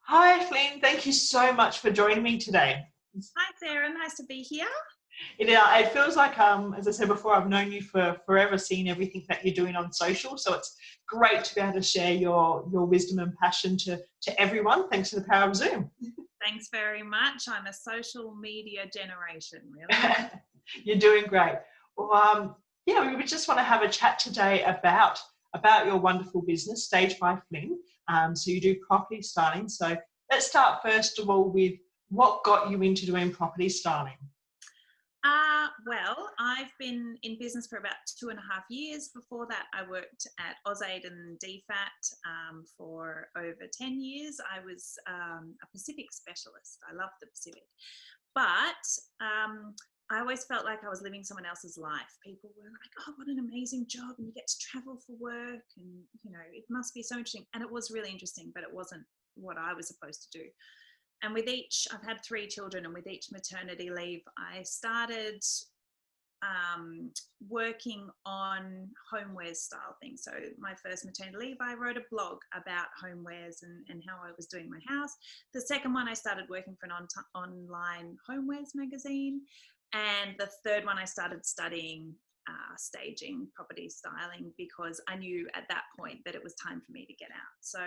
Hi, Flynn. Thank you so much for joining me today. Hi, Sarah. Nice to be here. It feels like, as I said before, I've known you for forever, seen everything that you're doing on social. So it's great to be able to share your wisdom and passion to everyone, thanks to the power of Zoom. Thanks very much. I'm a social media generation, really. You're doing great. Well, we would just want to have a chat today about your wonderful business, Stage by Flynn. So you do property styling. So let's start first of all with what got you into doing property styling. Well, I've been in business for about 2.5 years. Before that, I worked at AusAid and DFAT for over 10 years. I was a Pacific specialist. I loved the Pacific. But I always felt like I was living someone else's life. People were like, oh, what an amazing job. And you get to travel for work. And, it must be so interesting. And it was really interesting, but it wasn't what I was supposed to do. And with each, I've had 3 children, and with each maternity leave, I started working on homewares style things. So my first maternity leave, I wrote a blog about homewares and how I was doing my house. The second one, I started working for an online homewares magazine. And the third one, I started studying staging, property styling, because I knew at that point that it was time for me to get out. So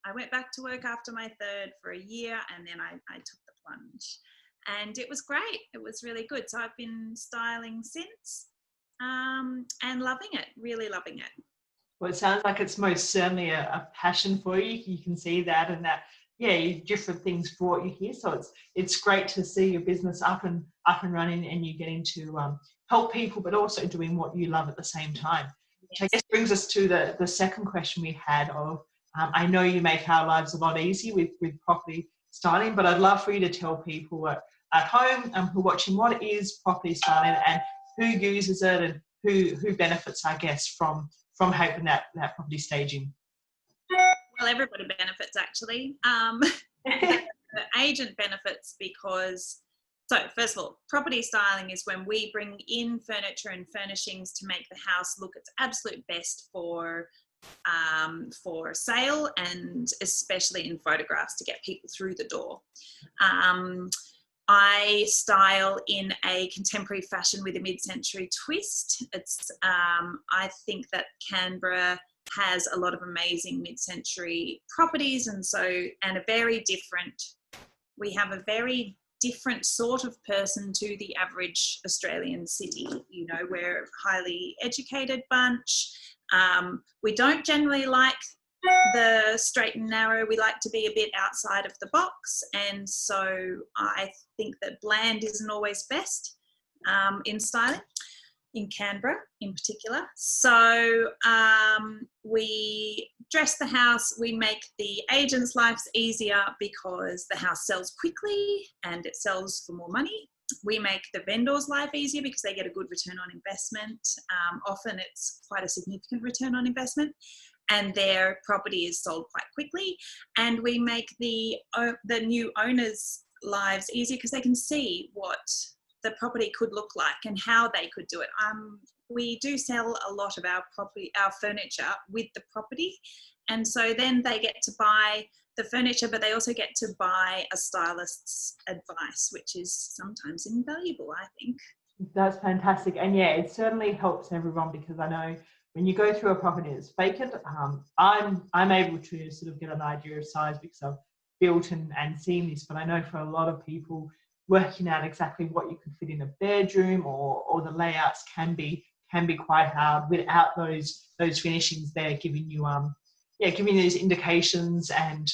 I went back to work after my third for a year, and then I took the plunge. And it was great. It was really good. So I've been styling since and loving it, really loving it. Well, it sounds like it's most certainly a passion for you. You can see that, and that, different things brought you here. So it's great to see your business up and running, and you getting to help people, but also doing what you love at the same time. Which I guess brings us to the second question we had of, I know you make our lives a lot easier with property styling, but I'd love for you to tell people at home who are watching what is property styling and who uses it and who benefits, I guess, from having that property staging. Well, everybody benefits, actually. The agent benefits because, so first of all, property styling is when we bring in furniture and furnishings to make the house look its absolute best for sale, and especially in photographs to get people through the door. I style in a contemporary fashion with a mid-century twist. I think that Canberra has a lot of amazing mid-century properties, we have a very different sort of person to the average Australian city. We're a highly educated bunch. We don't generally like the straight and narrow. We like to be a bit outside of the box, and so I think that bland isn't always best in styling, in Canberra in particular. So we dress the house, we make the agents' lives easier because the house sells quickly and it sells for more money. We make the vendors' life easier because they get a good return on investment. Often it's quite a significant return on investment, and their property is sold quite quickly. And we make the new owners' lives easier because they can see what the property could look like and how they could do it. We do sell a lot of our furniture with the property, and so then they get to buy the furniture, but they also get to buy a stylist's advice, which is sometimes invaluable, I think. That's fantastic. And it certainly helps everyone, because I know when you go through a property that's vacant, I'm able to sort of get an idea of size because I've built and seen this, but I know for a lot of people, working out exactly what you could fit in a bedroom or the layouts can be quite hard without those finishings there giving you giving those indications and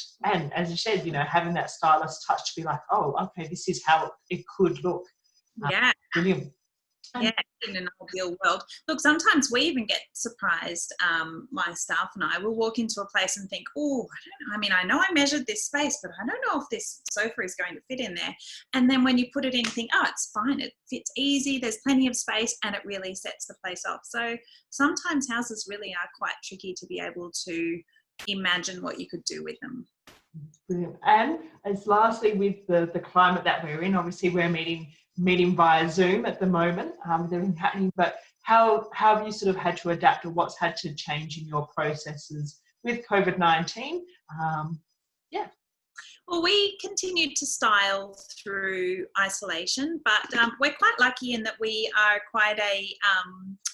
as you said, having that stylist touch to be like, oh, okay, this is how it could look. Yeah. Brilliant. Yeah, in an ideal world. Look, sometimes we even get surprised, my staff and I will walk into a place and think, oh, I know I measured this space, but I don't know if this sofa is going to fit in there. And then when you put it in, you think, oh, it's fine. It fits easy. There's plenty of space, and it really sets the place off. So sometimes houses really are quite tricky to be able to imagine what you could do with them. Brilliant. And as lastly, with the climate that we're in, obviously we're meeting via Zoom at the moment with everything happening, but how have you sort of had to adapt, or what's had to change in your processes with COVID-19. Yeah. Well, we continued to style through isolation, but we're quite lucky in that we are quite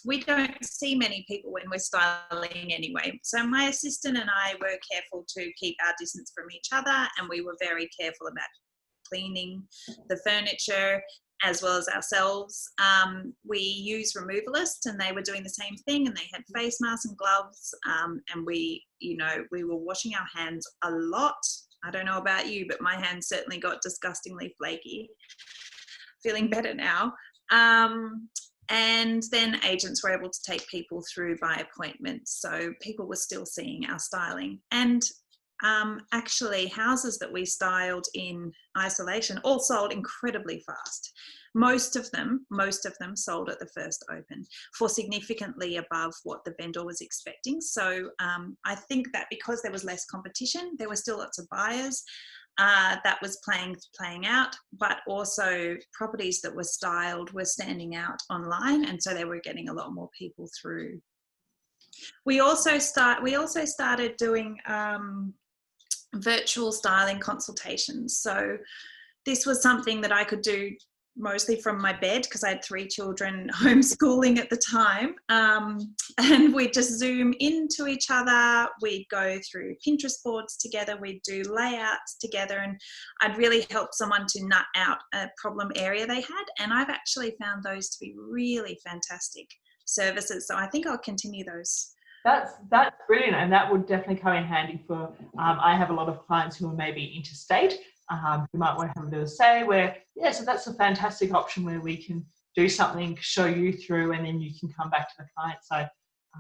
we don't see many people when we're styling anyway. So my assistant and I were careful to keep our distance from each other, and we were very careful about cleaning the furniture as well as ourselves. We use removalists, and they were doing the same thing, and they had face masks and gloves, and we were washing our hands a lot. I don't know about you, but my hands certainly got disgustingly flaky. Feeling better now. And then agents were able to take people through by appointment. So people were still seeing our styling. And actually houses that we styled in isolation all sold incredibly fast. Most of them sold at the first open for significantly above what the vendor was expecting. So I think that because there was less competition, there were still lots of buyers. That was playing out, but also properties that were styled were standing out online, and so they were getting a lot more people through. We also started doing virtual styling consultations. So this was something that I could do mostly from my bed because I had 3 children homeschooling at the time. And we'd just Zoom into each other. We'd go through Pinterest boards together. We'd do layouts together, and I'd really help someone to nut out a problem area they had. And I've actually found those to be really fantastic services. So I think I'll continue those. That's brilliant, and that would definitely come in handy for, I have a lot of clients who are maybe interstate, who might want to have a bit of a say where, so that's a fantastic option where we can do something, show you through, and then you can come back to the client side.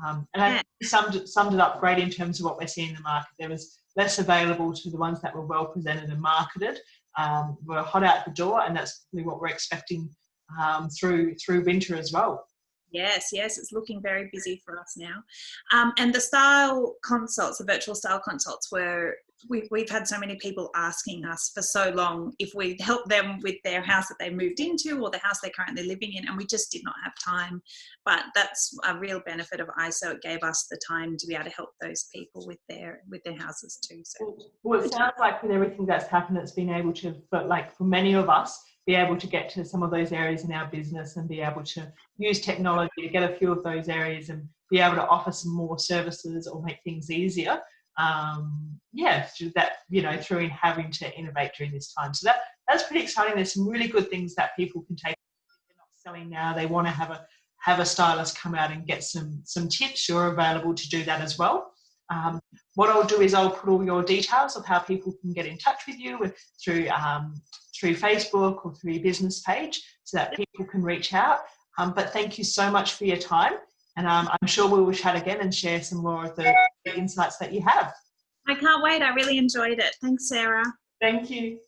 And I summed it up great in terms of what we're seeing in the market. There was less available to the ones that were well presented and marketed, were hot out the door, and that's probably what we're expecting through winter as well. Yes, it's looking very busy for us now. And the style consults, the virtual style consults, we've had so many people asking us for so long if we'd help them with their house that they moved into or the house they're currently living in, and we just did not have time. But that's a real benefit of ISO. It gave us the time to be able to help those people with their houses too. So. Well, it sounds like with everything that's happened, it's been able to, for many of us, be able to get to some of those areas in our business and be able to use technology to get a few of those areas and be able to offer some more services or make things easier. Through that, through having to innovate during this time. So that's pretty exciting. There's some really good things that people can take. They're not selling now. They want to have a stylist come out and get some tips. You're available to do that as well. What I'll do is I'll put all your details of how people can get in touch with you through Facebook or through your business page so that people can reach out. But thank you so much for your time. And I'm sure we will chat again and share some more of the insights that you have. I can't wait. I really enjoyed it. Thanks, Sarah. Thank you.